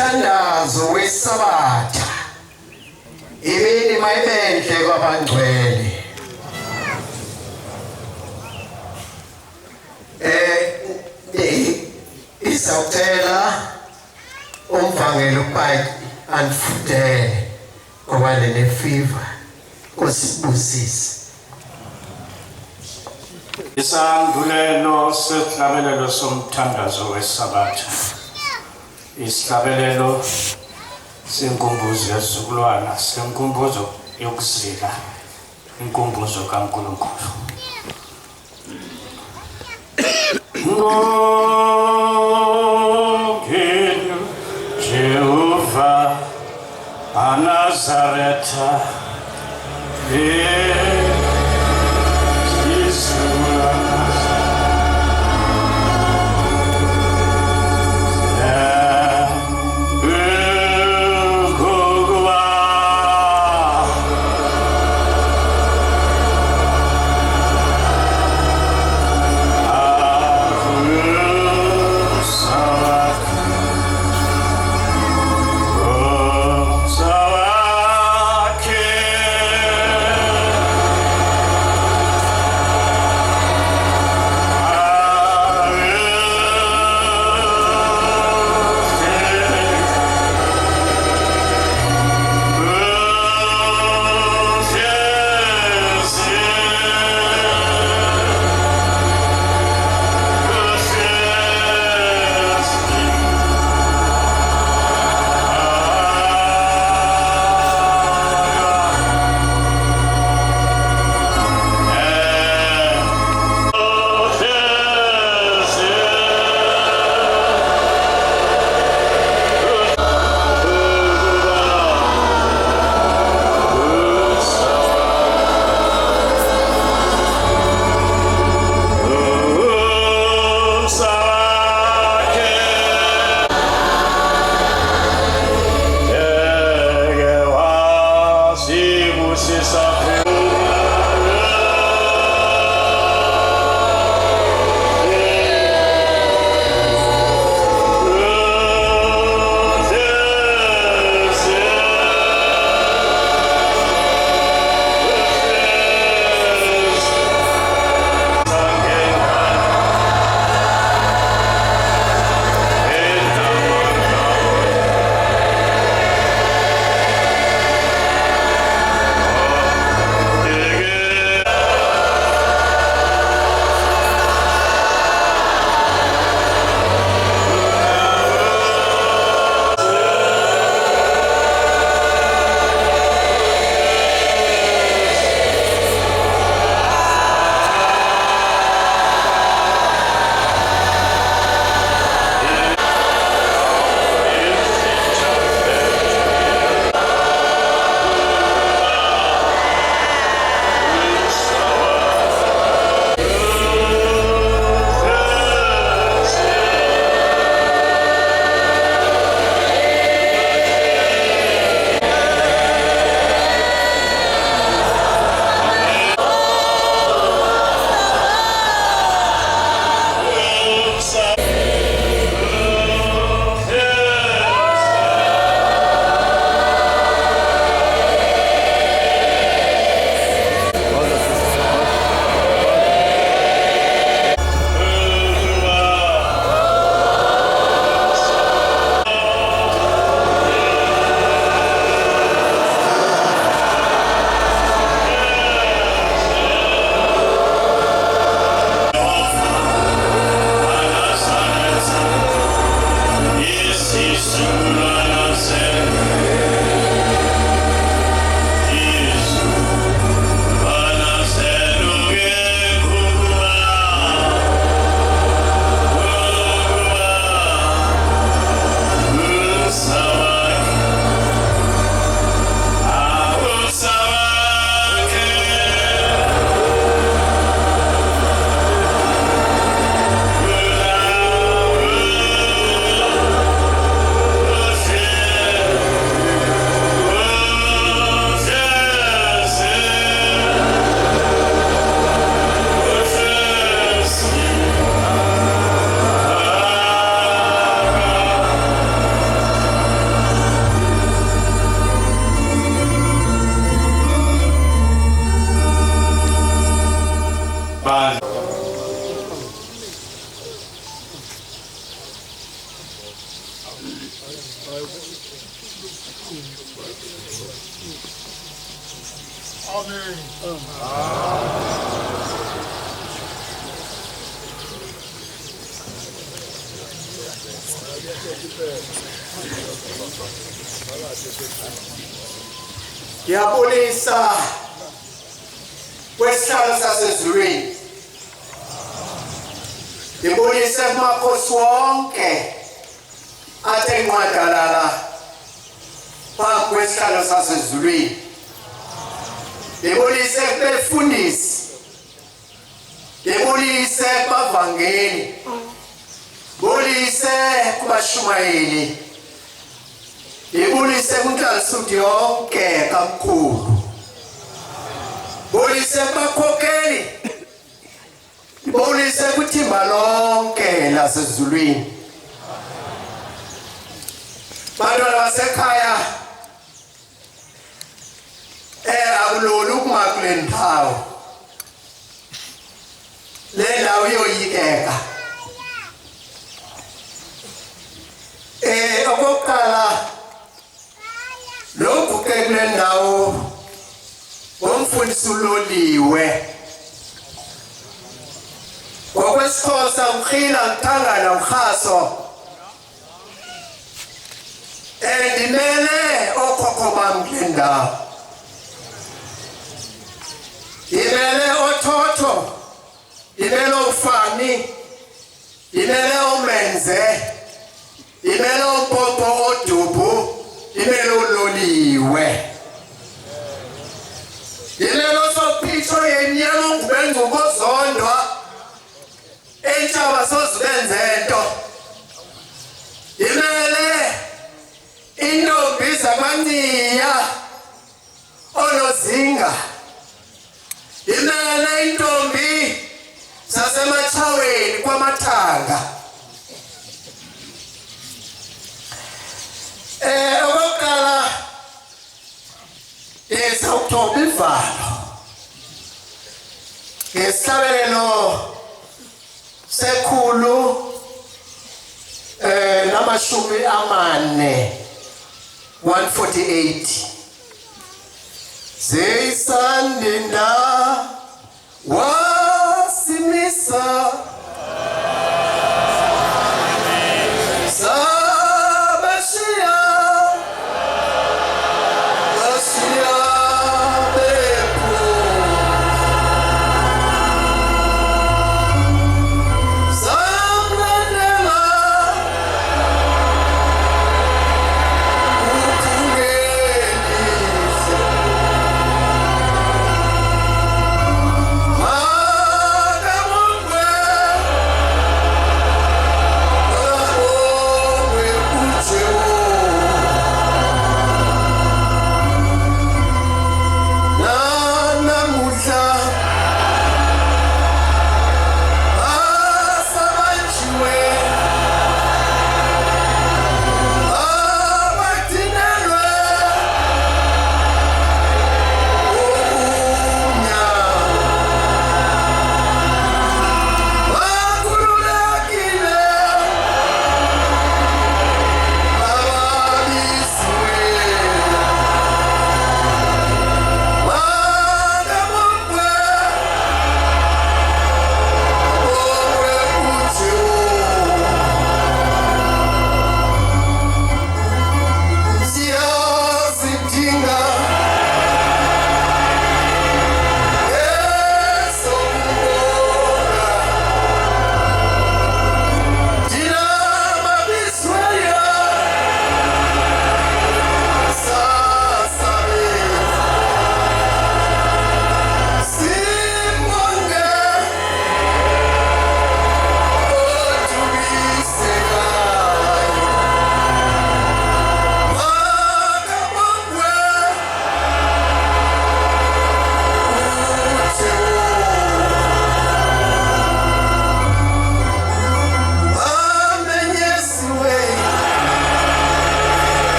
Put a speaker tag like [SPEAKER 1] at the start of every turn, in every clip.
[SPEAKER 1] umthandazo wesabatha imini mayibenhle kwabangcwele. Isawucela umvangelo ukuba anifudele ngoba lene fever kusibusise.
[SPEAKER 2] Isandulelo sehlabelelo somthandazo wesabatha. Isihlabelelo senkumbuzo yesizukulwana, senkumbuzo yokuzila, inkumbuzo kaNkulunkulu. Ngokenu Jehova Anazaretha
[SPEAKER 1] Ngiyabulisa kwesihlalo sasezulwini. Ngibulise kumakhosi wonke athe nqwadalala phambi kwesihlalo sasezulwini. Ngibulise kubefundisi. Ngibulise kubavangeli. Ngibulise kubashumayeli. Ngibulise kunhlanganisudi yonke kaMkhulu. Ngibulise kubakhokheli. Ngibulise kuthimba lonke lasezulwini. Bantwana basekhaya, akulolu ukuma kule ndawo. Le ndawo iyoyikeka. Okokuqala, lokhu ke kule ndawo ngomfundisi uLOLIWE. NgokwesiXhosa ukhila ngithangana mkhaso. Ndimele okhokho bam kule ndawo. Ndimele oThotho. Ndimele uFani. Ndimele uMenze. Ndimele uPopo oDubu. Ndimele uLOLIWE. Ndimele uSophiso yenyama ngubengcubozondwa. Entshaba sozibenze nto. Ndimele intombi zamaNciya onozinga. Ndimele intombi zasematshaweni kwaMathanga. Okokuqala sizawuthoba ivalo ngesihlabelelo sekhulu namashumi amane 148. Zeyisandinda wasimisa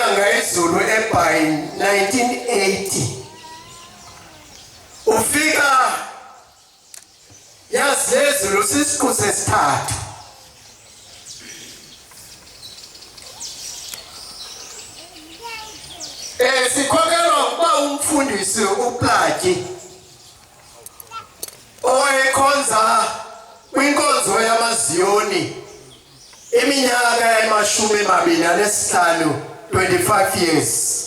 [SPEAKER 1] kwenyanga izulu eBhayi 1980 ufika yazezulu sisiku sesithathu sikhokelwa ukuba umfundisi uPlatyi owayekhonza kwinkonzo yamaZiyoni iminyaka emashumi 25 25 years.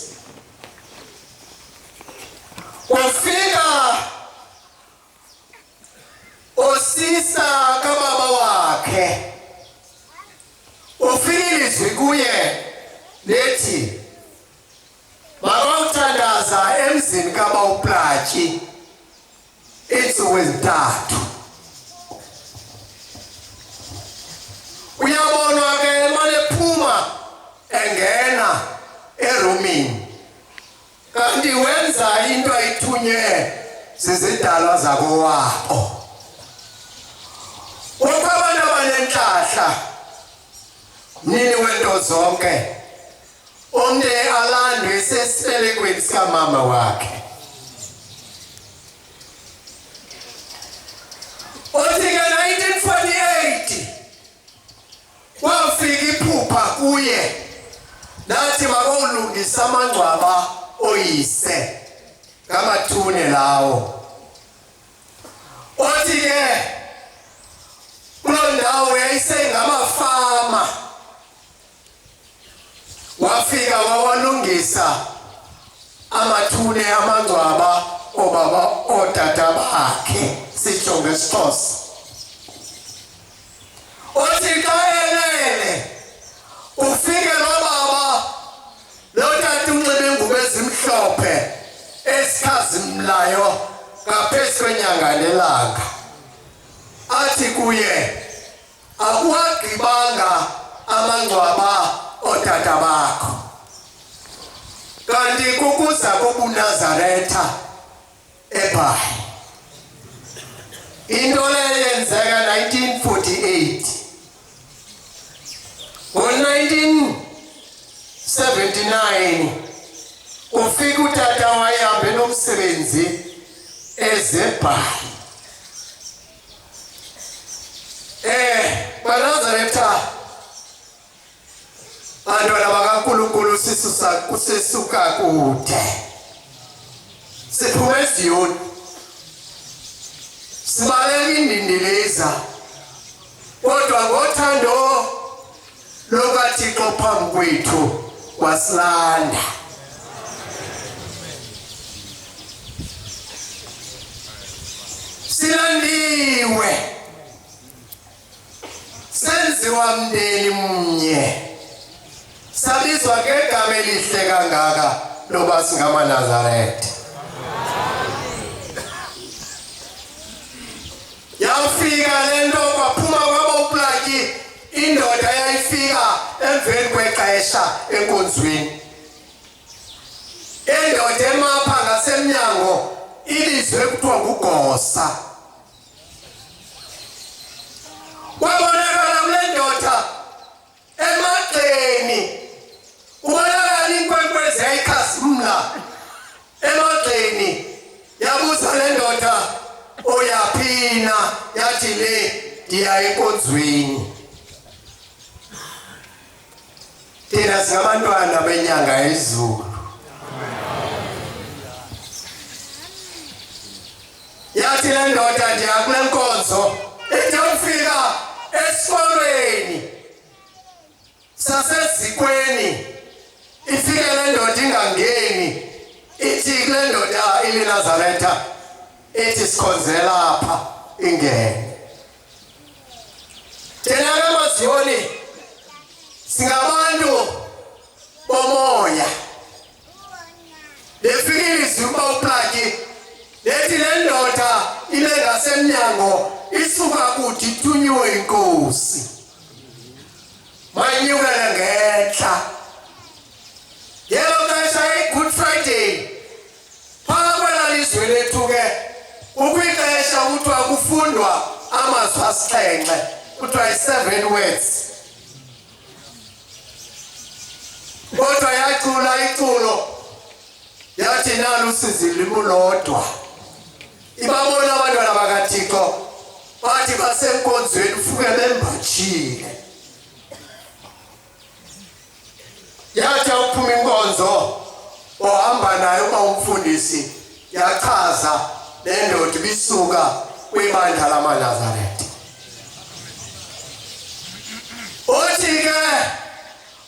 [SPEAKER 1] Wafika osisa kababa wakhe ufikilizwe kuye lethi makawuthandaza emzini kaba uPlatyi intsuku ezintathu. Uyabonwa ke manje phuma engena erumini kanti wenza into ayithunywe zizidalwa zakowabo. Ukwabantu abanenhlahla nini wento zonke umntu alandwe sesibelekweni sikamama wakhe. Uthi-ke 1948 wafika iphupha kuye nathi makawulungisa amangcwaba oyise ngamathune lawo. Uthi-ke kuloo ndawo yayisengamafama wafika wawalungisa amathune amangcwaba obaba otata bakhe sitsho ngesiXhosa. Uthi xa elele ufike lo baba lo tata unxibe ingubo ezimhlophe esikhazimlayo ngaphezu kwenyanga nelanga athi kuye akuwagqibanga amangcwaba otata bakho kanti kukuza kobuNazaretha eBhayi. Into le yenzeka 1948. Ngo-1979 ufika utata wayehambe nomsebenzi ezeBhayi. BaNazaretha bantwana bakaNkulunkulu sisuka kude siphume eZiyoni sibaleka indindiliza kodwa ngothando lokaThixo phambi kwethu wasilanda. Silandiwe senziwa mndeni mnye sabizwa ngegama elihle kangaka loba singamaNazaretha. Yafika lento kwaphuma kwaba uPlatyi indoda yayifika emveni kwexesha enkonzweni. Indoda emapha ngasemnyango ilizwe kuthiwa nguGosa. Kwabonakala kule ndoda emagxeni ubonakala inkwenkwezi yayikhazimla emagxeni yabuza le ndoda uyaphina yathi le ndiya enkonzweni. Thina singabantwana benyanga yezulu. Yathi le ndoda ndiya kule nkonzo itawufika esikolweni sasezikweni ifike le ndoda ingangeni ithi kule ndoda iliNazaretha ithi sikhonzela apha ingene. Thina amaZiyoni singabantu bomoya. Lefikilizwe ukuba uPlatyi lethi le ndoda ile ngasemnyango isuka kuthi ithunywe inkosi manyukele ngentla. Yelo xesha iGood Friday phaa kwela lizwe lethu ke ukwixesha kuthiwa kufundwa amazwi asixhenxe kuthiwa 7 words. kodwa yacula iculo yathi nalo usizilimo lodwa ibabona abantwana bakaThixo bathi basenkonzweni ufuke bembathile yathi uphuma inkonzo ohamba nayo umfundisi yachaza lendoda bisuka kwibandla lamaNazaretha othi-ke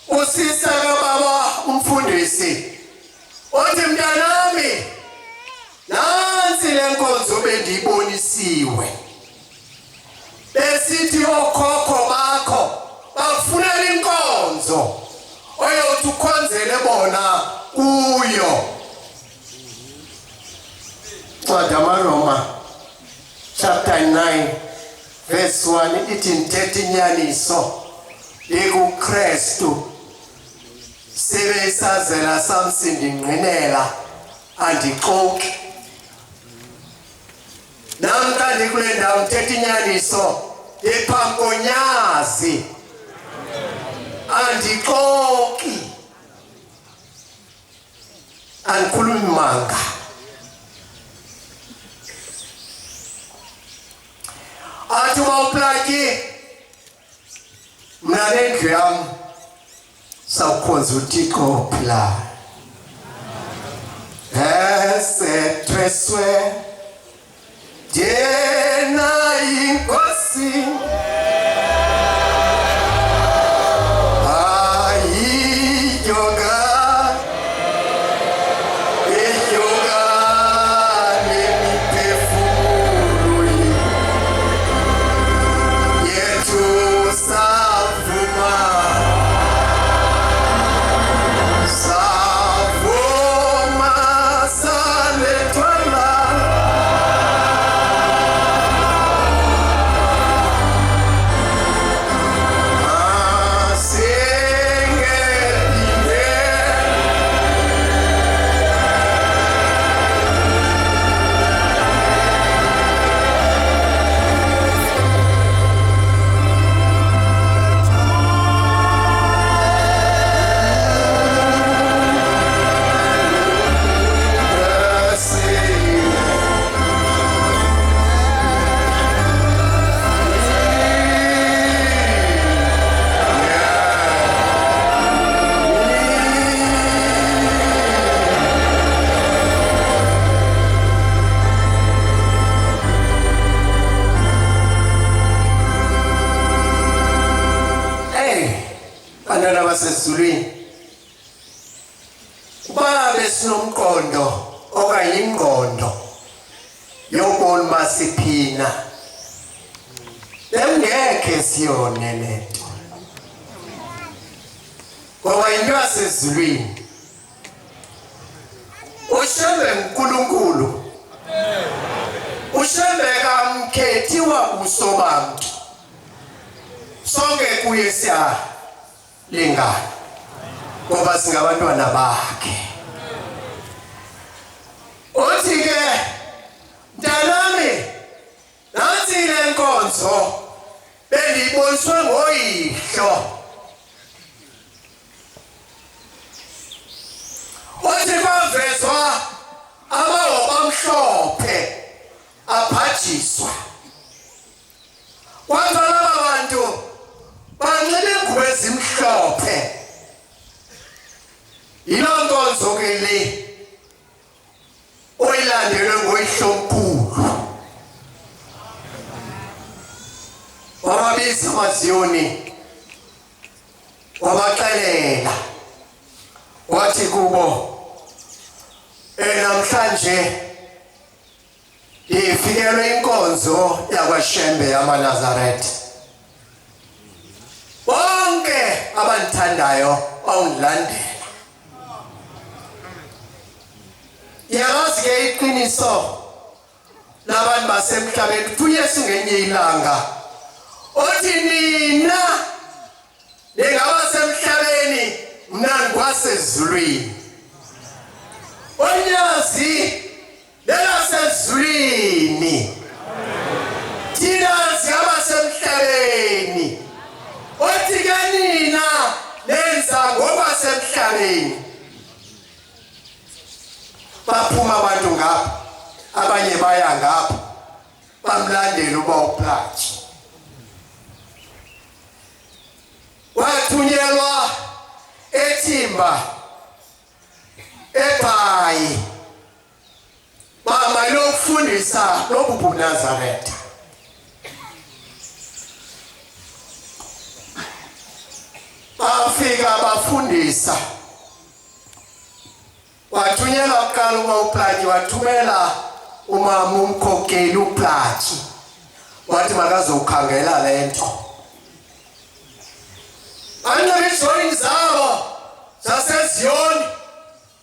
[SPEAKER 1] usisa kababa umfundisi othi mntanami nansi lenkonzo bendiyibonisiwe besithi okhokho bakho bafunela inkonzo oyothi ukhonzele bona kuyo. Ncwadi yamaRoma chapter 9 verse 1 ithi nthetha inyaniso ekuKristu sebesazela samsindingqinela andixoki namhlanje kule ndawo nthetha inyaniso ephamkonyazi andixoki andikhulumi manga athi wawuplaki mna nendlu yam sawukhonza uThixo ophilayo esethweswe njena inkosi basezulwini kuba besinomqondo okanye ingqondo yobona masiphina ngeke siyone lento ngoba into yasezulwini uShembe uNkulunkulu uShembe kamkhethiwa buso bantu sonke kuye lingana ngoba singabantwana bakhe uthi-ke mntanami nansi le nkonzo bendiyiboniswe ngoyihlo uthi bavezwa amahoba amhlophe aphathiswa kwathiwa laba bantu banxibe ingubo ezimhlophe yiloo nkonzo ke le oyilandelwe ngoyihlomkhulu wababiza amaZiyoni wabaxelela wathi kubo namhlanje ifikelwe inkonzo yakwaShembe yamaNazaretha bonke abandithandayo bawundilandela yazi ke iqiniso labantu basemhlabeni uthi uYesu ngenye ilanga uthi nina ningabasemhlabeni mna ndikwasezulwini onyazi lelasezulwini thina singabasemhlabeni uthi ke nina nenza ngokwasemhlabeni entabeni baphuma abantu ngapha abanye baya ngapha bamlandela uBawuplaji wathunyelwa eThimba eBhayi mama lokufundisa lobubu Nazareth bafika bafundisa wathunyelwa kuqala uBawuplaji wathumela umama umkhokheli uPlaji wathi makazokhangela lento anqabisoni zabo zaseZiyoni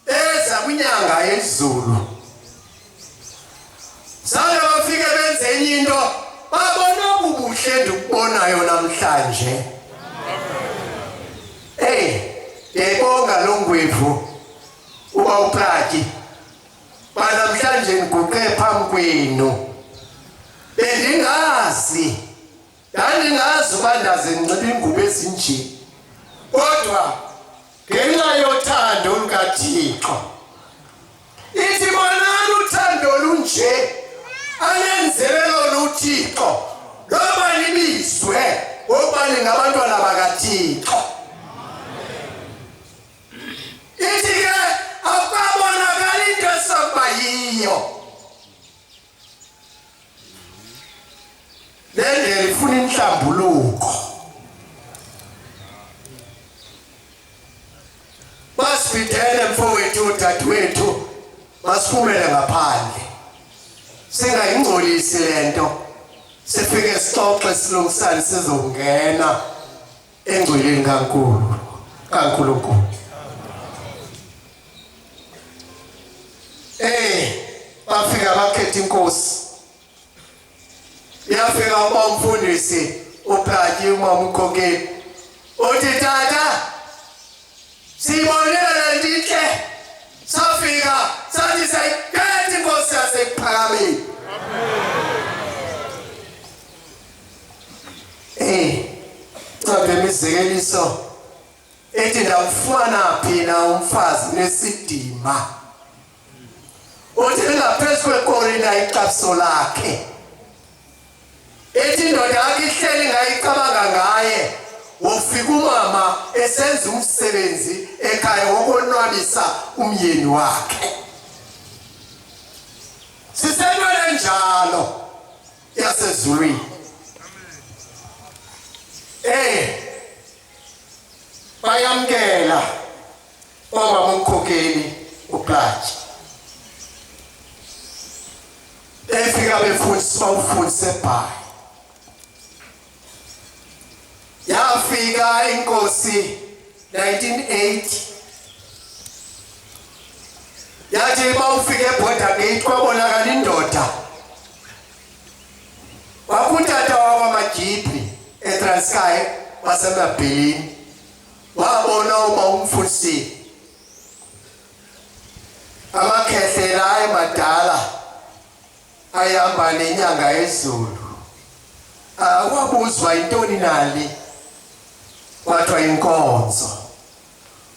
[SPEAKER 1] eza kwinyanga yezulu sale bafike benze enye into babona ubuhle ndikubonayo namhlanje yebonga longwevu uBawuplaji banamhlanje ngiguqe phambi kwenu bendingazi ndandingazi uba ndaze nxiba ingubo ezinje kodwa ngenxa yothando lukaThixo ithi bonani uthando olunje alenzele lona uThixo loba libizwe ngoba ningabantwana bakaThixo ithi ke akabonakali into esokuba yiyo lendlela ifuna inhlambuluko basibidele mfowethu udadewethu basiphumele ngaphandle singayingcolisi lento sifike sixoxe silungisane sizongena engcweleni kaNkulunkulu bafika bakhetha inkosi yafika umfundisi uPlaji umamkhokheli uthi tata sibonela ndihle safika sathi sayikhetha inkosi yasePhakameni cabe imizekeliso ethi ndawufumana phi na umfazi nesidima uthi ngaphezu kwekorina ixabiso lakhe ethi indoda yakhe ihleli ngayicabanga ngaye wofika umama esenza umsebenzi ekhaya wokonwabisa umyeni wakhe sisentweni njalo yasezulwini bayamkela omama umkhokheli uPlaji efika befundisa ufundise eBhayi yafika inkosi 1980 yathi bawufike eBorder Gate kwabonakala indoda wakutata wakwamajipi eTranskei wasemabhelini wabona uma umfundisi amakhehlela emadala ayihamba nenyanga yezulu kwabuzwa intoni nali kwathiwa inkonzo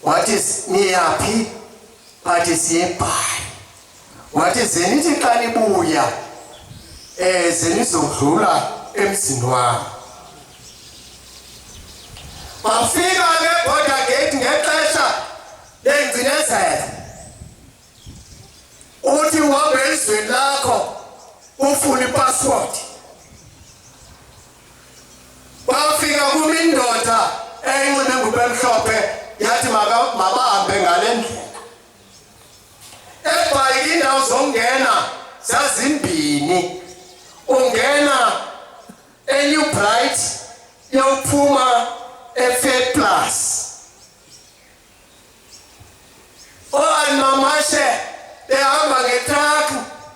[SPEAKER 1] wathi niyaphi bathi siye eBhayi wathi zenithi xa nibuya zenizodlula emzini wami bafika ngeBorder Gate ngexesha lengcinezelo uthi uhambe ezweni lakho ufuna ipassword bafika kumindoda enxebe ingubo emhlophe yathi mabahambe ngale ndlela eBhayi indawo zongena zazimbini ungena eNew Bright yophuma eFair Plus mamashe behamba ngetruck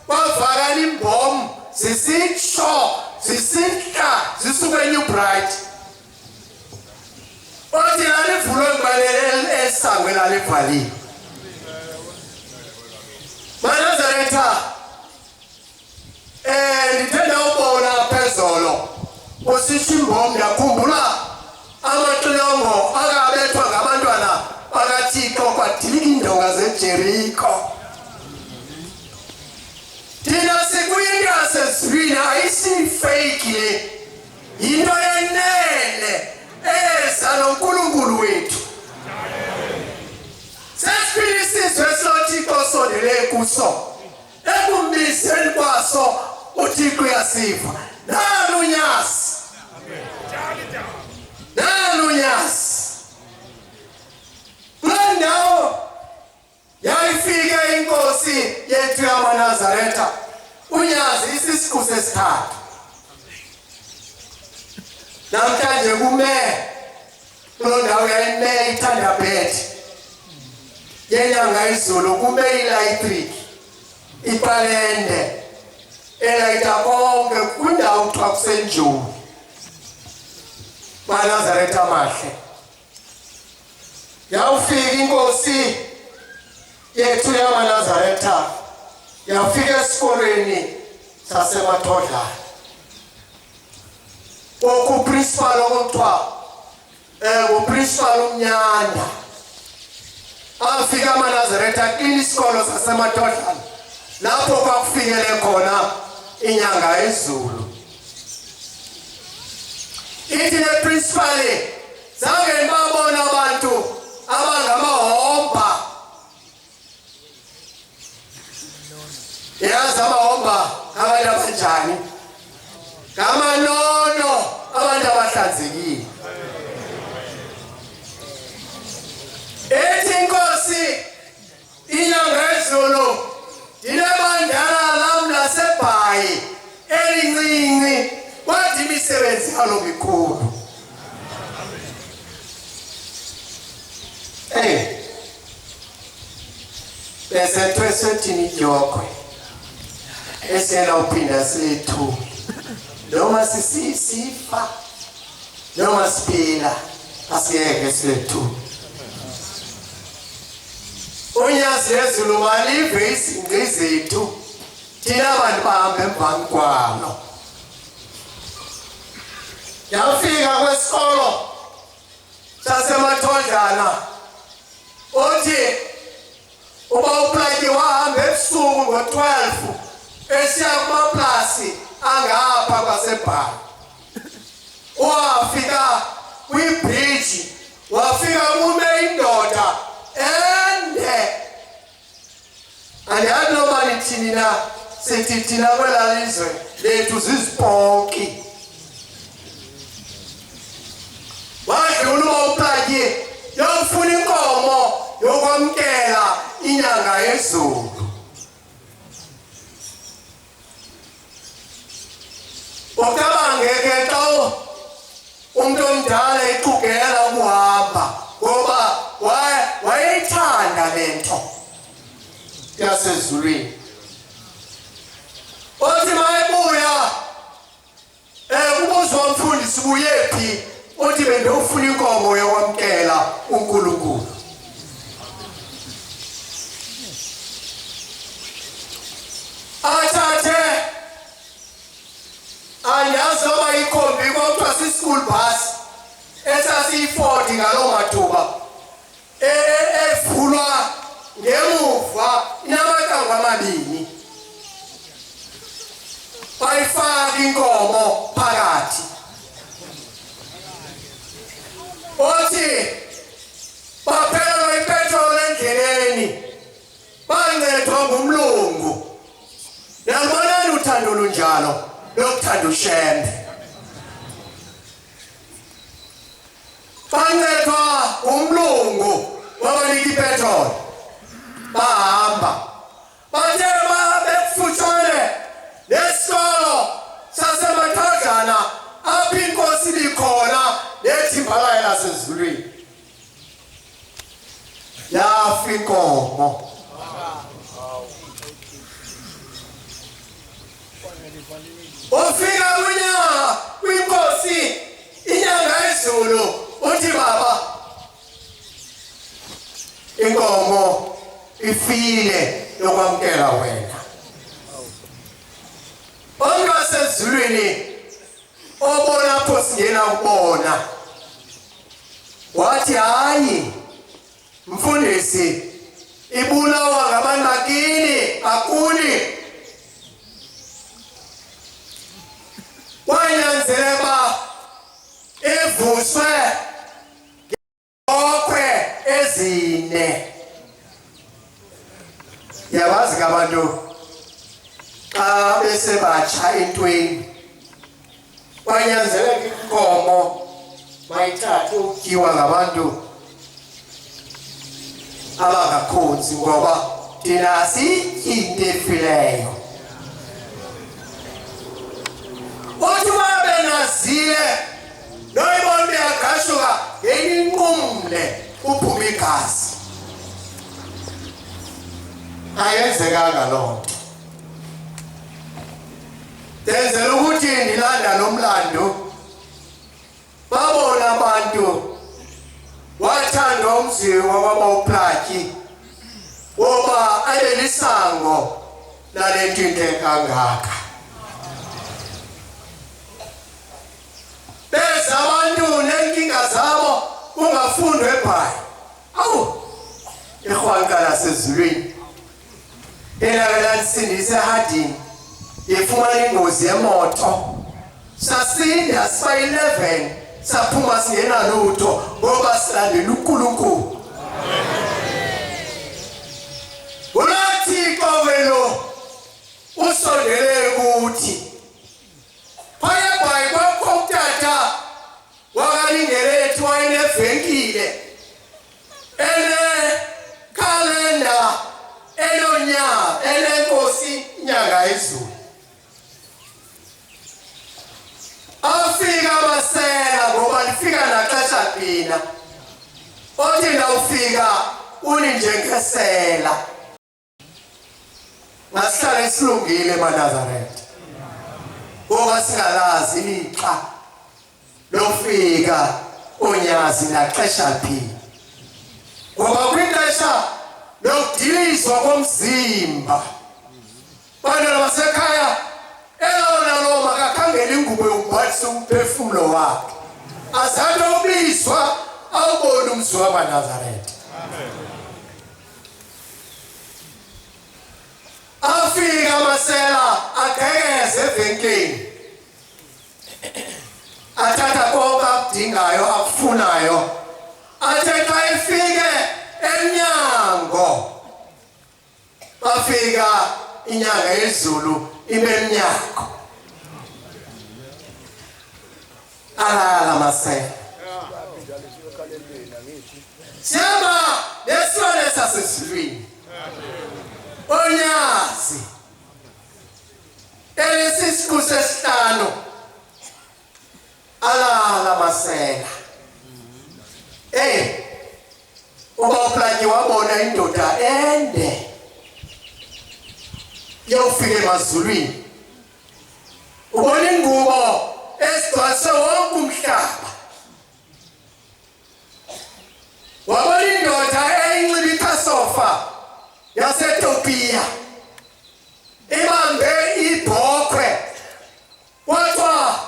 [SPEAKER 1] bavakala imbom zisitsho zisihla zisuke eNew Bright othi lalivulwe ngibalele esangwe lalivaliwe Nazaretha ndithanda ubona phezolo usithi imbom ndiyakhumbula amaxilongo akabethwa ngabantwana bakaThixo wadilika indonga zeJeriko. Thina sikuyinto yasezulwini ayisifake le. Yinto yenene eza noNkulunkulu wethu. Sesiphilisizwe soThixo sondele kuso. Ekumbiseni kwaso uThixo uyasiva. Nalunyasi. Nalunyasi. Kulendawo yayifika inkosi yethu yamaNazaretha. Unyazi isisiku sesithathu. Namhlanje kume kulo ndawo yayime ithandaphethe yenyanga izulu kume ilayitrik ipalende elayita konke kundawo kuthiwa kusenjuni maNazaretha amahle. Yawufika inkosi yethu yamaNazaretha yafika esikolweni saseMathodlana. Principal okuthiwa principal umnyanda afika amaNazaretha isikolo saseMathodlana lapho kwakufikele khona inyanga ezulu. Ithi le principal zange babona abantu abangamahomba. Yazi amahomba abantu abanjani? Ngamanono abantu abahlanzekile. Ethi inkosi inyanga ezulu inabandala lamla seBhayi elincinci wathi imisebenzi yalo mikhulu. Bese twesethini idyokwe esela uphinda sethu noma sisifa noma siphila asiyeke sethu. Unyazi ezulu malive izingqi zethu thina abantu bahambe emvani kwalo. Yafika kwesikolo saseMathodlana uthi uba uplaki wahamba ebusuku ngo-12 esiya kumaplasi angapha kwaseBhayi. Wafika kwibridge wafika kume indoda ende. Andiyazi noma nithini na sithi thina kwela lizwe lethu zizibhonki. Wadlula uplaki yofuna inkomo yokwamkela inyanga yezulu. Ukabangeke xa umuntu omdala eqhugela ukuhamba ngoba wayethanda lento yasezulwini. Uthi mayebuya kubuzwa umfundisi ubuyephi uthi bendofuna inkomo yokwamkela uNkulunkulu. Athathe anyazi noma ikhombi kwakuthiwa si-school bus esasiyi-40 ngaloo mathuba evulwa ngemuva inamatango amabini. Bayifaka inkomo phakathi. Uthi baphelelwa ipetroli endleleni bancedwa ngumlungu. Yalibonani uthando lunjalo lokuthanda uShembe. Bancedwa umlungu wabanika ipetroli bahamba. Bathe bekufutshane nesikolo saseMathodlana apho inkosi likhona nethimba layo lasezulwini. Yafa inkomo. Ufika kwinkosi inyanga ezulu uthi baba inkomo ifile yokwamkela wena. Abantu basezulwini obona apho singena ukubona wathi hayi mfundisi ibulawa ngabantu bakini akuni wanyanzeleka ivuswe okwe ezine yabazi ngabantu xa besebatsha entweni wanyanzeleka inkomo mayithathe ukutyiwa ngabantu abakakhonzi ngoba thina siyityi into efileyo uthi babe nazile noyibona uyagashuka ngeninqumle uphume igazi ayenzekanga loo nto ndenzela ukuthi ndilanda nomlando babona abantu wathanda umzi wabawuphlatyi woba abe lisango lale nto into kangaka beza abantu nenkinga zabo ungafundwe ebhayi awu irhwanka lasezulwini elakelanisindise ehadini ifumana ingozi yemoto sasinda siba 11 saphuma singenalutho ngoba silandela uNkulunkulu uLathixo welo usondele kuthi phaya kwakho utata wakalingelethu wayenevenkile kalenda elonyaka elenkosi inyanga yezulu afika abasela ngoba lifika naxesha phina othi ndawufika uninjengesela masihlale silungile eManazaretha ngoba singalazi ilixa lofika unyazi naxesha phina ngoba kwixesha lokudilizwa komzimba bantwana basekhaya elona loma kakhangela ingubo yokubhalisa umphefumulo wakhe azange ubizwa awubone umzi wamaNazaretha afika amasela agegeze evenkileni athatha konke akudingayo akufunayo athe xa efike emnyango bafika inyanga yezulu ibe emnyango alala masela siyama lesibane sasezulwini onyazi elesisiku sesihlanu alala masela ubawuphlatyi wabona indoda ende yawufika emazulwini ubona ingubo esigcwalise wonke umhlaba wabona indoda eyinxiba ikhasofa yaseTopiya ibambe ibhokhwe wathiwa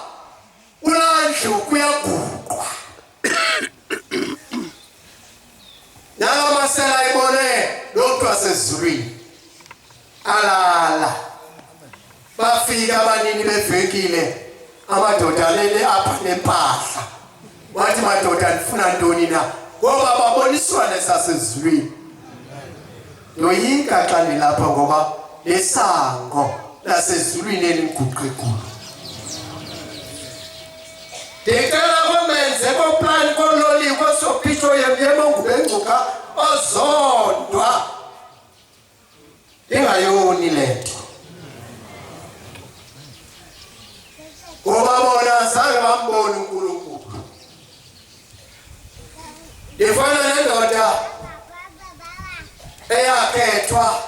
[SPEAKER 1] ulandlu kuyaguqwa nalamasela ibone lo mntu wasezulwini alala bafika abanini bevenkile amadoda alele apha nempahla wathi madoda ndifuna ntoni na ngoba baboniswa nesasezulwini yoyika xa ndilapha ngoba lesango lasezulwini elimguqegulu ndicela komenze koplani kololiwe kosophitsho yemongubengcuka ozondwa ingayoni le nto ngoba bona zange bambone uNkulunkulu ndifana nendoda eyakhethwa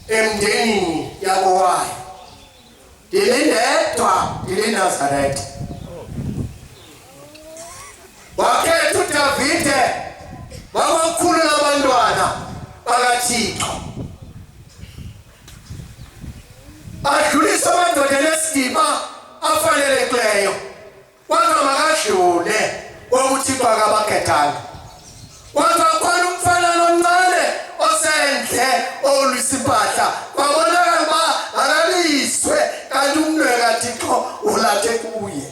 [SPEAKER 1] emndenini yakowayo ndilindedwa ndiliNazaretha wakhetha uDavide wabakhulu labantwana bakaThixo adlulisa amadoda nesidima afanelekileyo wathi makadlule ngoba uThixo akabakhethanga wathi khona umfana omncane olusiphatha kwabonakala uba akaliswe kanti umnwe kaThixo ulathe kuye.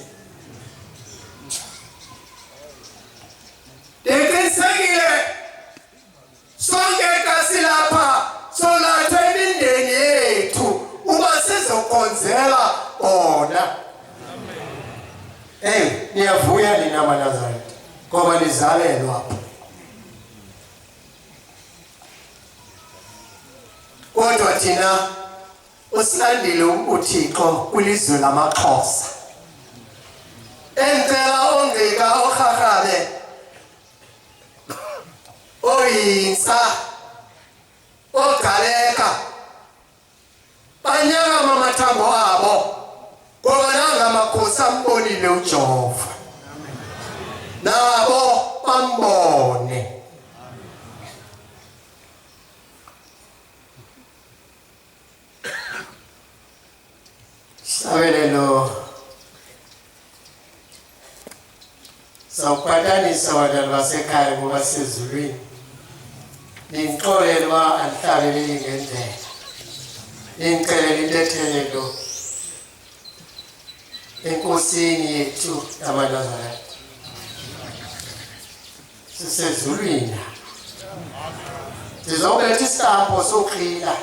[SPEAKER 1] Ndiqinisekile sonke kasilapha solathe imindeni yethu uba sizokonzela bona. Niyavuya nina maNazaretha ngoba nizalelwa apha. Kodwa thina usilandile uThixo kwilizwe lamaXhosa. Engicela ongqika oRharhabe oyinsa oGaleka banyakama amathambo abo ngoba nanga amakhosi ambonile uJehova nabo bambone. Sabelelo sawuphatanisa abantwana basekhaya ngoba sezulwini. Ningixolele uba andihlaleli ngendlela. Ningixelele intethelo enkosini yethu yamaNazaretha. Sisezulwini. Sizobetha isitampo sokuqhila.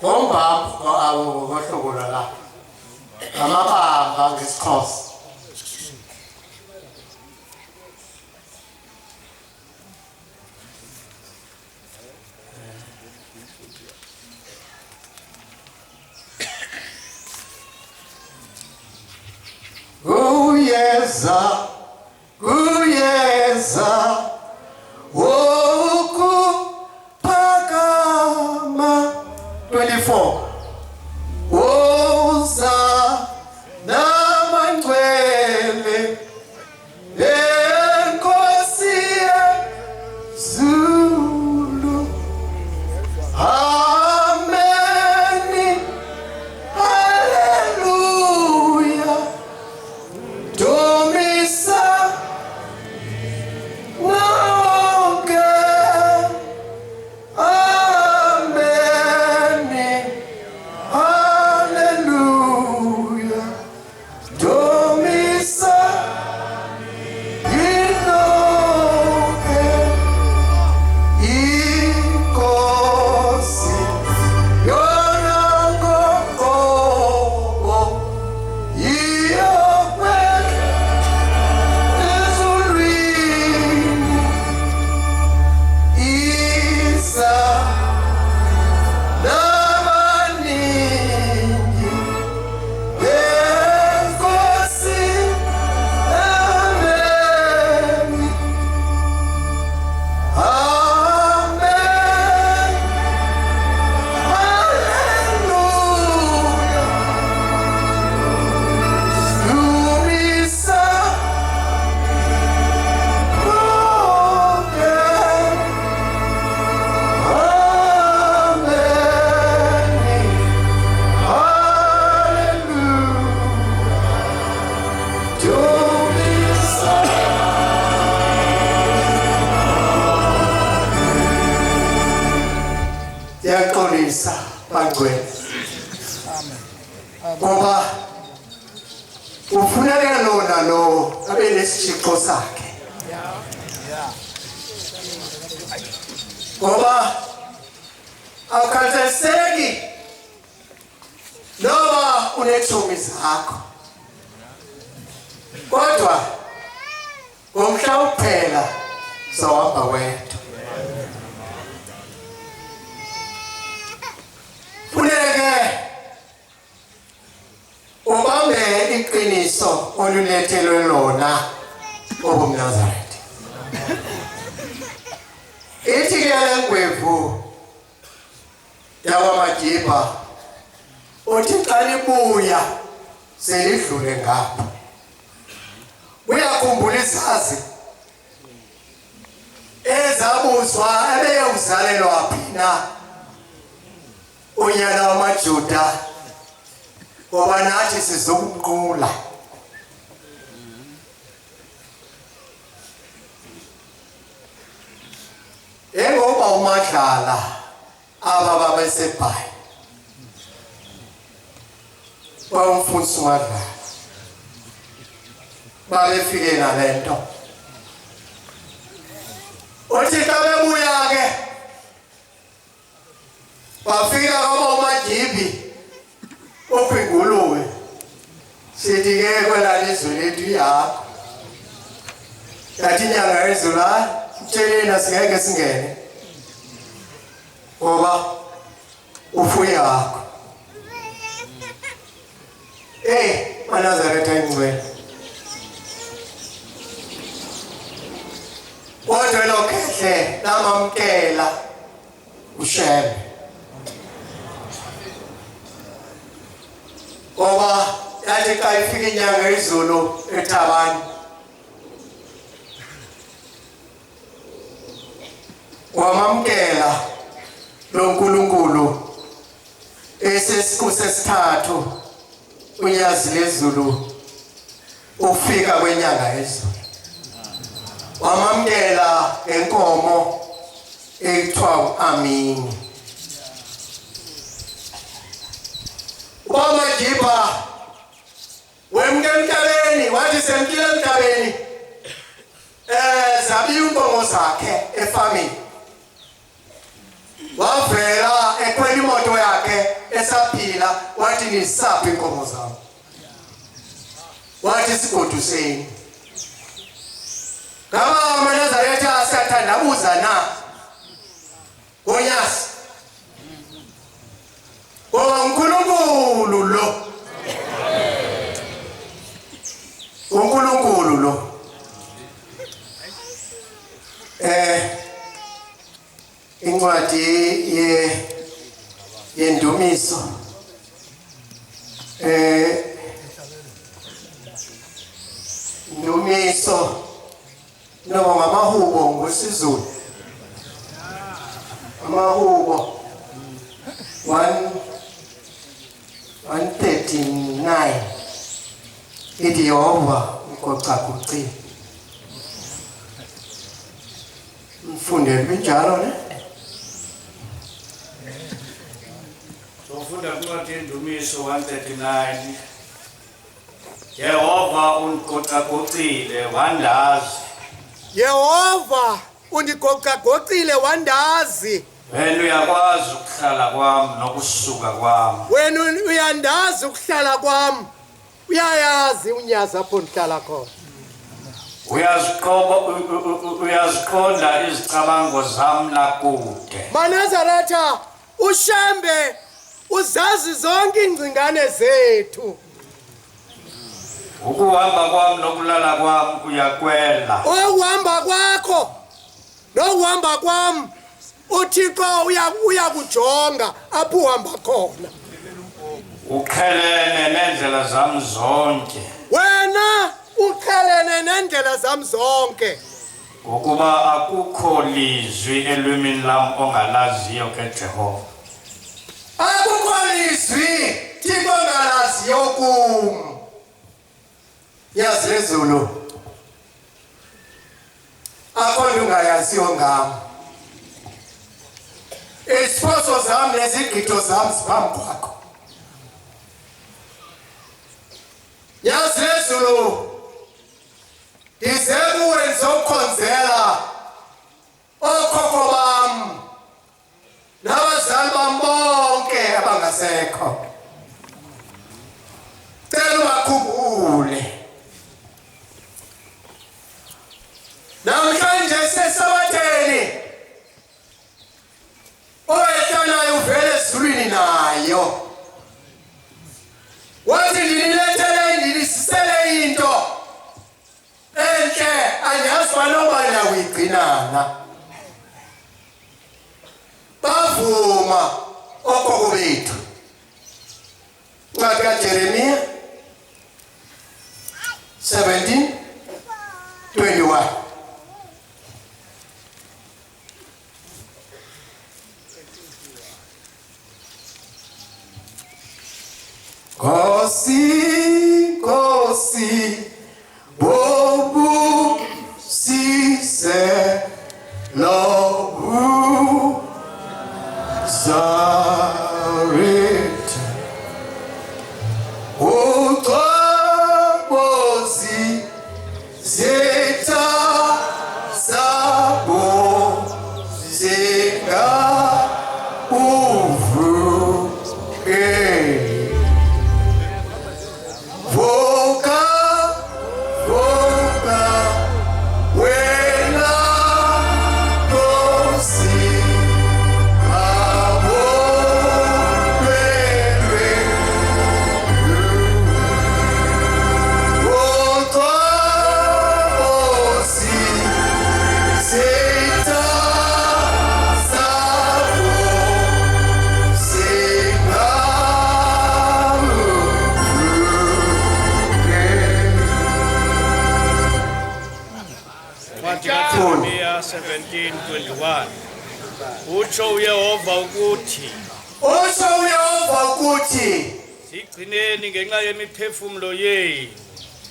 [SPEAKER 1] Ngombapho abo ngohlobo lwalapha. Amabamba ngesiXhosa. Kuyeza, kuyeza, wokuphakama. 24. Woza namangcwele enkosi yezulu. Amen. Hallelujah. Domisa wonke. Amen. Hallelujah. Domisa inoke. Inkosi yona ngoqobo. Yaxolisa bangcwele. Ngoba ufuneka lona lo abe nesishixo sakhe. Ngoba awukhathaliseki noba unethomi zakho. Kodwa ngomhla uphela sawahamba wedwa. Funeke ubambe iqiniso olulethelwe lona obuMnazaretha. Ithi ke le ngwevu yakwamagibha uthi xa libuya selidlule ngapha. Uyakhumbula isazi ezabuzwa ebeyokuzalelwa phi na unyana wamaJuda ngoba nathi sizokumqula. Engoba umandla badlala ababa besebhayi bamfundisa umadlala babefike nalento uthi xa bebuya ke bafika komajibi okwingulube sithi ke kwela lizwe lethu yakho yathi inyanga ezula mtsheleni asingeke singene ngoba ufuye yakho maNazaretha ingcwele kodwa lokhehle lamamkela uShembe ngoba yathi xa ifika inyanga izulu eThabani wamamkela lo nkulunkulu esesithathu unyazi lezulu ufika kwenyanga ezulu wamamkela enkomo ekuthiwa amini uMajiba wemke emhlabeni wathi semkile emhlabeni zabiwa inkomo zakhe efamini wavela ekhwela imoto yakhe esaphila wathi nisaphi inkomo zami wathi sigoduseni ngaba maNazaretha asathandabuza na ngonyasi ngoba uNkulunkulu lo incwadi yendumiso indumiso noma ngamahubo ngosiZulu amahubo 139 ithi Yehova ugocagucile mfundele binjalo ne
[SPEAKER 2] sofunda incwadi yendumiso 139 Yehova undigocagocile wandazi
[SPEAKER 1] Yehova undigocagocile wandazi
[SPEAKER 2] wena uyakwazi ukuhlala kwami nokusuka kwami
[SPEAKER 1] wena uyandazi ukuhlala kwami uyayazi unyazi apho ndihlala khona
[SPEAKER 2] uyaziqonda izicabango zami lakude
[SPEAKER 1] maNazaretha uShembe uzazi zonke ingcingane zethu
[SPEAKER 2] ukuhamba kwami nokulala kwami uyakwela
[SPEAKER 1] ukuhamba kwakho nokuhamba kwami uThixo uyakujonga apho uhamba khona
[SPEAKER 2] ukhelene nendlela zami zonke
[SPEAKER 1] wena ukhelene nendlela zami zonke
[SPEAKER 2] ukuba akukho lizwi elwimini lami ongalaziyo ke Jehova
[SPEAKER 1] akukho lizwi Thixo ongalaziyo kum yazi lezulu akho nto ungayaziyo ngam iziphoso zami nezigqitho zami ziphambi kwakho yazi lezulu ndize kuwe ndizokukhonzela okhokho bam nabazali bam bonke abangasekho cela ubakhumbule namhlanje sesabatheni owehlanayo uvele ezulwini nayo wathi ndinilethele ndilisisele into enhle anyazi banobani awuyigcinana bavuma okhokho bethu ncwadi kaJeremiya 17:21 Kosi bobu sise lobu
[SPEAKER 3] 17:21 utsho uYehova ukuthi
[SPEAKER 1] Usho uYehova ukuthi
[SPEAKER 3] sigcineni ngenxa yemiphefumulo yenu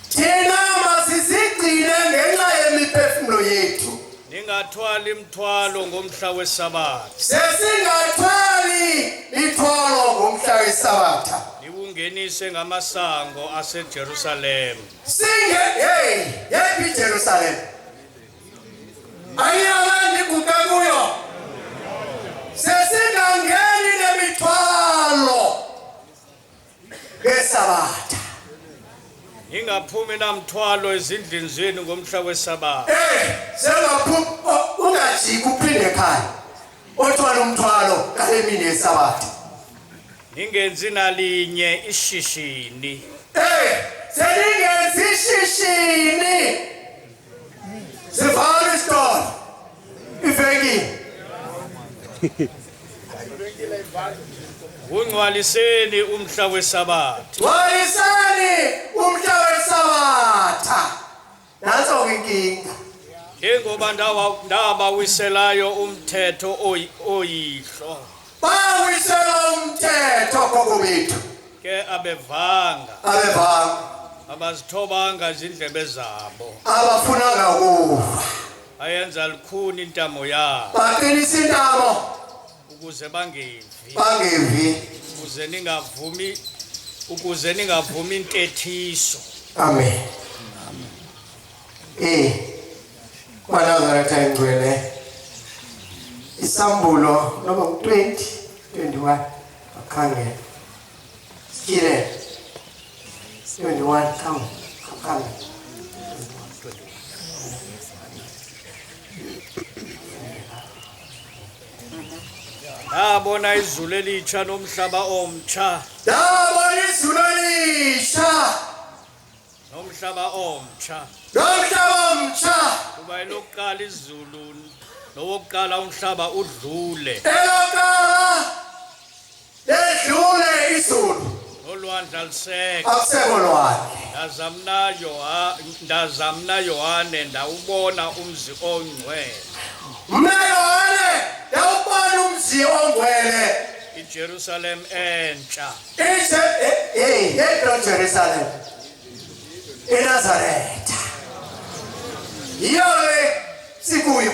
[SPEAKER 1] thina masizigcine ngenxa yemiphefumulo yethu.
[SPEAKER 3] ningathwali imithwalo ngomhla weSabatha
[SPEAKER 1] Sesingathwali mithwalo ngomhla weSabatha.
[SPEAKER 3] niwungenise ngamasango aseJerusalem
[SPEAKER 1] Yephi Jerusalem? Ayiyabani kukakuyo. Sesingangeni nemithwalo ngeSabatha.
[SPEAKER 3] ningaphumi namthwalo ezindlini zenu ngomhla weSabatha
[SPEAKER 1] Ungajiki uphinde ekhaya. Othwala umthwalo ngale mini yeSabatha.
[SPEAKER 3] ningenzi nalinye ishishini
[SPEAKER 1] Seningenzi ishishini. Sivala isitolo. Iveki.
[SPEAKER 3] ungcwaliseni umhla weSabatha
[SPEAKER 1] Walisani umhla weSabatha. Nanso inkinga.
[SPEAKER 3] njengoba ndabawiselayo umthetho oyihlo
[SPEAKER 1] Bawisela umthetho kokubethu.
[SPEAKER 3] ke abevanga abazithobanga izindlebe zabo
[SPEAKER 1] Abafunanga ukufa.
[SPEAKER 3] ayenza likhuni intamo yabo
[SPEAKER 1] Baqinisa intamo
[SPEAKER 3] ukuze bangevi
[SPEAKER 1] bangevi.
[SPEAKER 3] ukuze ningavumi intethiso.
[SPEAKER 1] Amen. Kwanazaretha ingcwele. Isambulo noma 20 21 akhangela. Sikile 21 come.
[SPEAKER 3] Dabona izulu elitsha nomhlaba omtsha
[SPEAKER 1] Dabona izulu elitsha
[SPEAKER 3] nomhlaba omtsha
[SPEAKER 1] nomhlaba omtsha.
[SPEAKER 3] kuba elokuqala izulu nowokuqala umhlaba udlule
[SPEAKER 1] Elokala ledlule izulu.
[SPEAKER 3] nolwandle aliseka
[SPEAKER 1] Akusekho lwandle.
[SPEAKER 3] ndazamna Yohane ndawubona umzi ongcwele
[SPEAKER 1] Mna Yohane yawubona umzi ongcwele.
[SPEAKER 3] iJerusalem entsha
[SPEAKER 1] Jerusalem. eNazaretha. Yiyo sikuyo.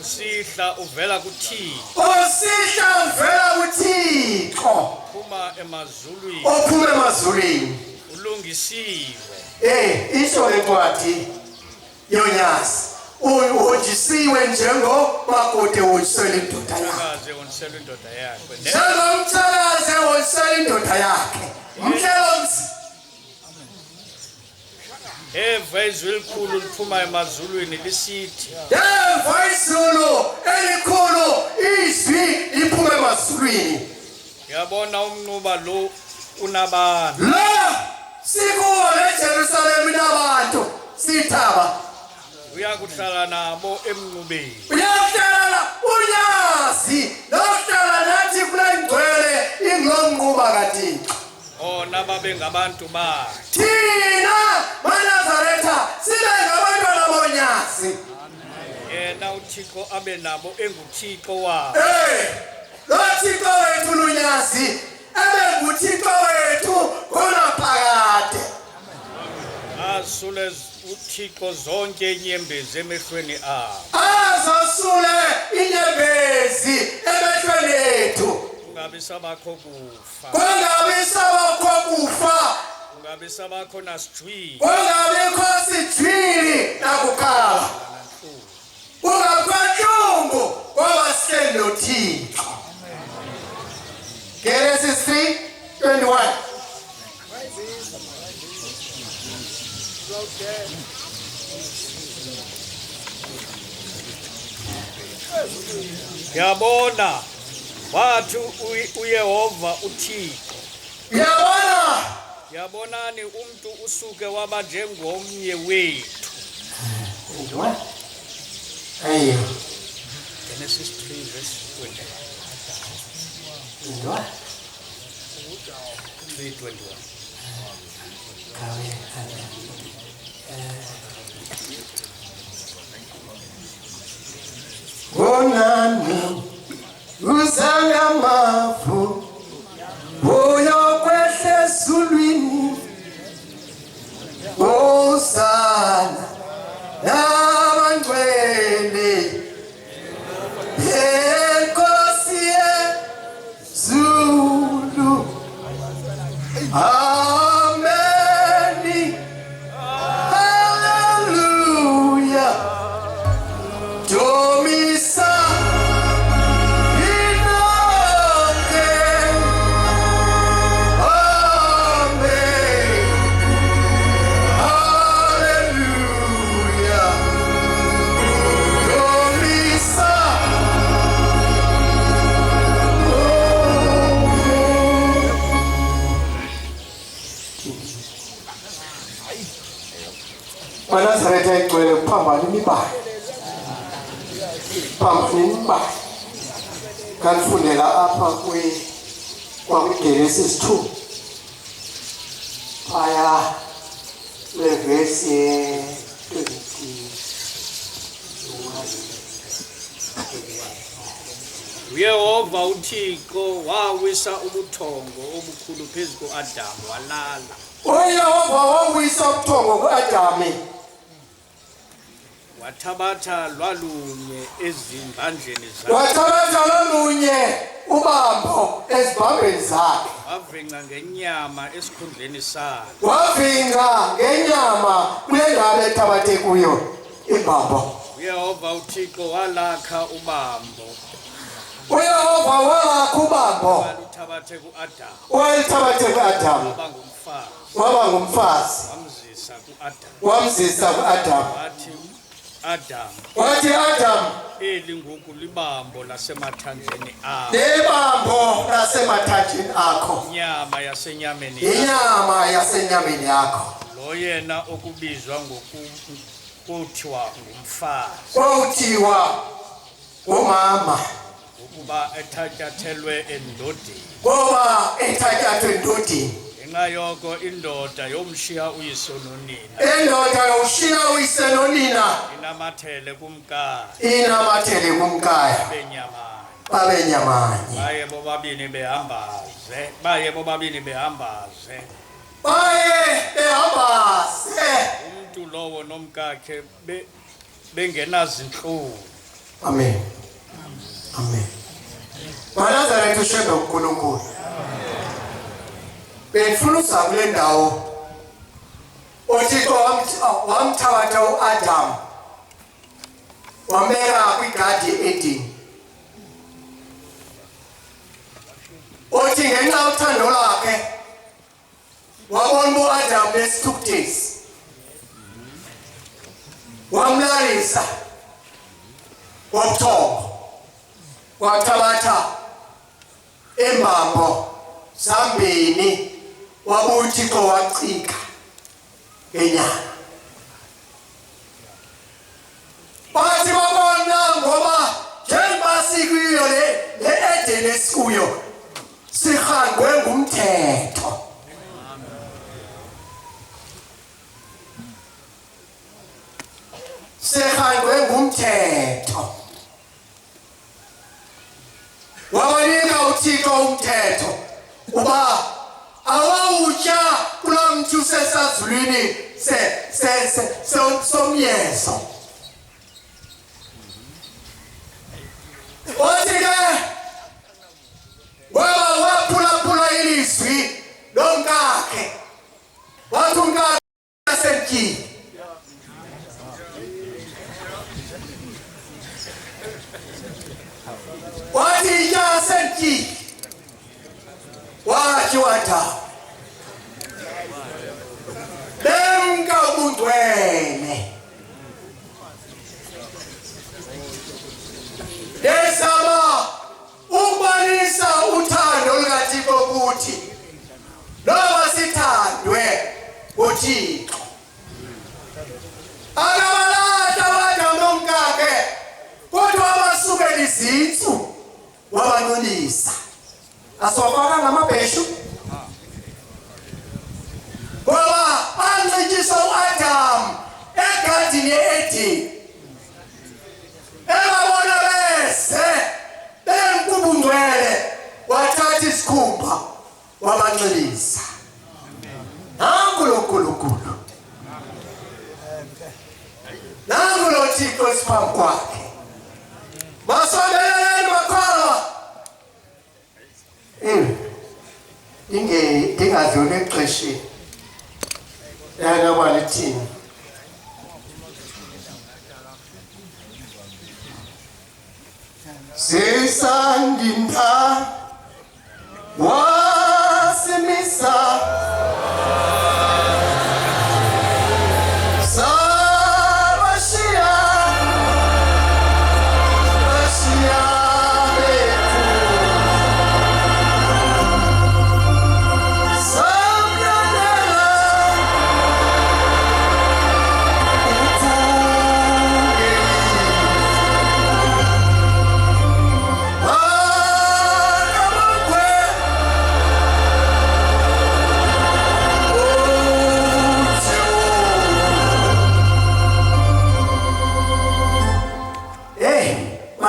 [SPEAKER 3] usihla uvela kuThixo
[SPEAKER 1] Usihla uvela kuThixo.
[SPEAKER 3] phuma emazulwini
[SPEAKER 1] Ophuma emazulwini.
[SPEAKER 3] ulungisiwe
[SPEAKER 1] Isho lencwadi yonyasi. Uhonjisiwe njengomakoti ehonjisela indoda yakhe.
[SPEAKER 3] akaze wonselwa indoda yakhe
[SPEAKER 1] Njengomthakazi ehonjisela indoda yakhe. Umhlelomzi.
[SPEAKER 3] eva izwi elikhulu liphuma emazulwini lisithi
[SPEAKER 1] Yeva izulu elikhulu izwi liphuma emazulwini.
[SPEAKER 3] uyabona umnquba lo unabantu
[SPEAKER 1] La sikuwo leJerusalem inabantu sithaba.
[SPEAKER 3] uyakuhlala nabo emnqubeni
[SPEAKER 1] Uyahlala unyazi nohlala nathi kule ngcwele ingilonquba kaThixo.
[SPEAKER 3] ona babe ngabantu bakhe
[SPEAKER 1] Thina maNazaretha sibe ngabantwana bonyazi.
[SPEAKER 3] yena uThixo abe nabo enguThixo wabo
[SPEAKER 1] Lothixo wethu lunyazi abe nguThixo wethu khona phakade.
[SPEAKER 3] asule uThixo zonke inyembezi emehlweni abo
[SPEAKER 1] Azosule inyembezi emehlweni ethu.
[SPEAKER 3] kungabi sabakho kufa
[SPEAKER 1] Kungabi sabakho kufa.
[SPEAKER 3] kungabi sabakho nasijwili
[SPEAKER 1] Kungabikho sijwili nakukhala. Kungabikho ngoba sihleli noThixo. Genesis 3:21.
[SPEAKER 3] yabona wathi uYehova uThixo yabonani umuntu usuke waba njengomnye wethu Genesis 3 verse 20 3:21
[SPEAKER 1] Hosana nabangcwele Enkosi Zulu Amen Hallelujah Domisa Inoke Amen Hallelujah Domisa Manazarete egcwele kuphambana imibane phambana imibane kanifundela apha kwakuGenesis 2 phaya levesi 21
[SPEAKER 3] uyehova uthixo wawisa ubuthongo obukhulu phezu ku-adamu walala
[SPEAKER 1] uyehova wawisa ubuthongo ku-adamu
[SPEAKER 3] wathabatha lwalunye ezimbandleni zakhe
[SPEAKER 1] wathabatha lolunye ubambo ezibhambeni zakhe
[SPEAKER 3] wavinca ngenyama esikhundleni sayo
[SPEAKER 1] wavinga ngenyama kule ndawo ethabathe kuyo ibambo
[SPEAKER 3] uyehova uthixo walakha ubambo
[SPEAKER 1] uyehova walakha ubambo
[SPEAKER 3] waluthabathe ku-adamu
[SPEAKER 1] walithabathe ku-adamu waba ngumfazi wamzisa ku-adamu wathi Adamu
[SPEAKER 3] eli ngoku libambo lasemathanjeni akho
[SPEAKER 1] libambo lasemathanjeni akho
[SPEAKER 3] inyama yasenyameni
[SPEAKER 1] inyama yasenyameni yakho
[SPEAKER 3] lo yena okubizwa ngokuthiwa ngumfazi
[SPEAKER 1] kuthiwa umama
[SPEAKER 3] ukuba ethatyathelwe endodeni
[SPEAKER 1] ngoba ethatyathwe endodeni
[SPEAKER 3] ngenxa yoko indoda yomshiya uyise nonina
[SPEAKER 1] indoda yomshiya uyise nonina
[SPEAKER 3] inamathele kumkaya
[SPEAKER 1] babe nyamanye
[SPEAKER 3] baye bobabini behambaze umntu lowo nomkakhe bengenazintlungu
[SPEAKER 1] amen amen Manazarete Shembe uNkulunkulu befuna kule ndawo uThixo wamthabatha uAdam wambeka kwigadi eEden uthi ngenxa uthando lakhe wabona uAdam lesithukuthezi wamlalisa wobuthongo wathabatha imbambo zambini wabuthixo wacika ngenyama bathi babona ngoba njengoba sikuyo le Eden esikuyo sihangwe ngumthetho sihangwe ngumthetho wabanika uThixo umthetho uba awawutya kulaa mthi usesazulwini somyezo wathi ke waba waphulaphula ilizwi lomkakhe wathi umkakhe asemtyini wathi itya asemtyini wathi uAdamu bemka ubungcwele desaba ukubonisa uthando lukaThixo ukuthi noba sithandwe uThixo akabalahla uAdamu nomkakhe kodwa wabasukela izintsu wabanonisa aswafaka ngamabheshu ngoba banxityisa uAdam egadini yeEden ebabona bese bemkubungcwele wathatha isikhumba wabanxilisa nangu lo nkulunkulu kaThixo esiphambi kwakhe. Masondeleleni bakholwa. Ndingadluli exesheni. Yana walithini. Sisandinda wasimisa sabashia bethu samyanela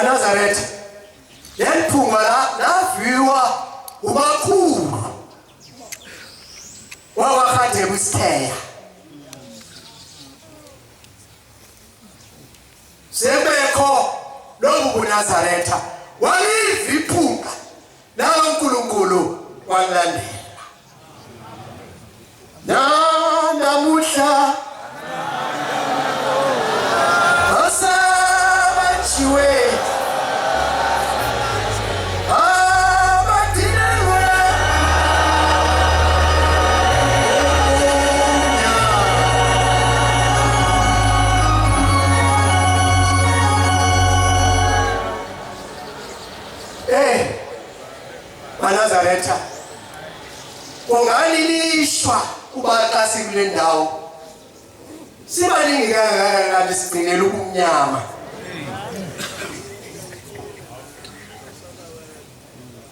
[SPEAKER 1] Nazareth. Yeniphunga laviwa umakhulu wakwaRhadebe uSitheya. Sebekho lobu Nazareth waliva iphunga laNkulunkulu walandela. Namuhla asabachiwe Nazareth ungalilishwa kuba xa sikule ndawo sibaningi kangaka sigcinela ubumnyama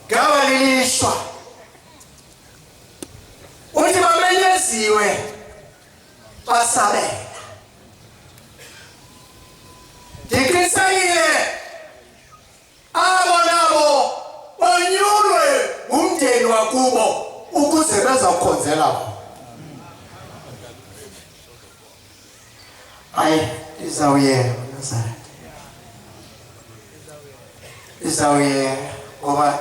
[SPEAKER 1] gabalilishwa uthi bamenyeziwe basabela ndiqinisekile abo nabo banyulwe umndeni wakubo ukuze bezakhonzela. Hayi izawuyeka Nazareth. Izawuyeka ngoba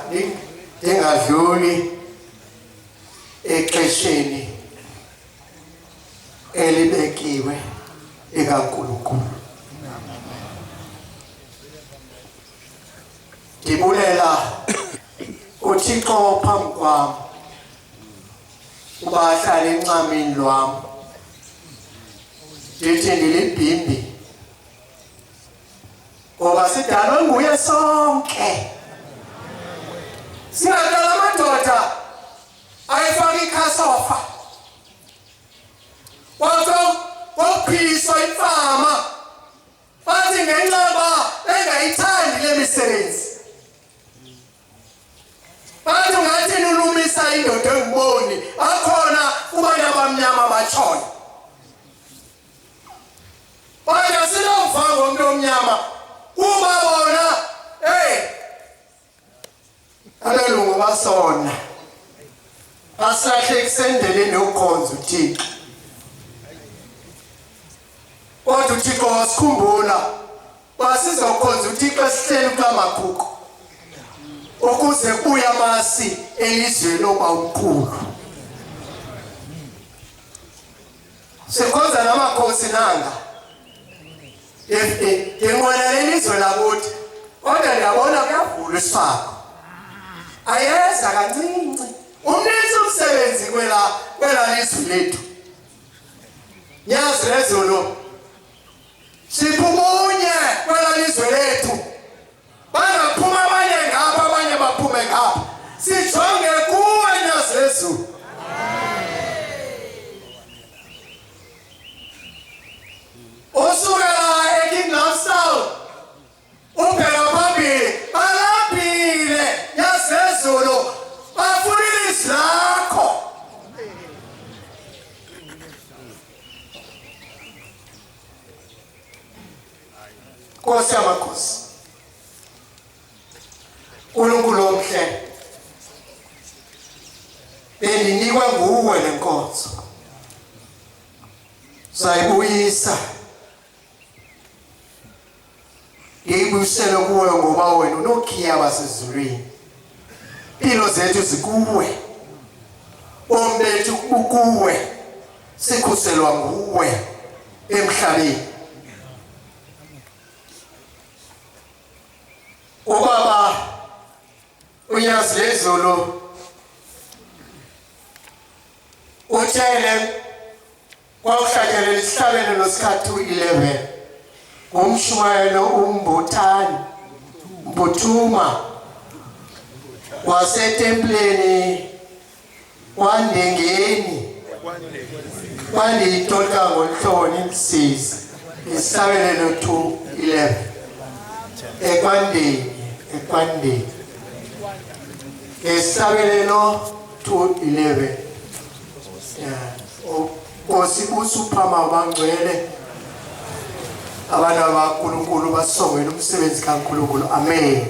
[SPEAKER 1] ndingadluli exesheni elibekiwe ikaNkulunkulu. Ndibulela uThixo phambi kwami uba ahlala encamini lwami. Ndithi ndilibhimbi ngoba sidalwe nguye sonke. Singadala amadoda ayifaka ikhasofa waphiswa imfama bathi ngenxeba bengayithandi le misebenzi. Bathi ungathi nulumisa indoda engiboni akhona kubantu abamnyama batshona. Bathi asinomva ngomntu omnyama kuba bona abelungu basona basilahle ekusendeleni ukhonza uThixo. Kodwa uThixo wasikhumbula basizokhonza uThixo esihleli kukamakhuko ukuze kubuye amasi elizweni loba umkhulu. Sikhonza namakhosi nanga ngenqwenela ilizwe lakuthi kodwa ndiyabona kuyavula isifako. Ayeza kancinci umnisi umsebenzi kwela lizwe lethu. Nyazi lezolo siphumunye kwela lizwe lethu. Bangaphuma abanye ngapha abanye baphume ngapha. Sijonge kuwe Nyazi lezulu. Usukela eKingdom South ubheka phambili balambile Nyazi lezulu bafuna ilizwi lakho. Nkosi yamakhosi uNkulunkulu omhle bendinikwe nguwe le nkonzo. Sayibuyisa sibuyisele kuwe ngoba wena unokhiya basezulwini. Impilo zethu zikuwe. Umbethu ukuwe. Sikhuselwa nguwe emhlabeni. Ubaba uYazezulu utshele kwakuhlatshelwa isihlabelo nosikhathi 11 ngomshwayelo umbuthani Mbuthuma wasetempleni wandengeni wanditolika ngolhloni lisizi isihlabelo 2:11 ekwandeni isihlabelo 2:11 Nkosi usuphama abangcwele abantu abaNkulunkulu basongela umsebenzi kaNkulunkulu. Amen.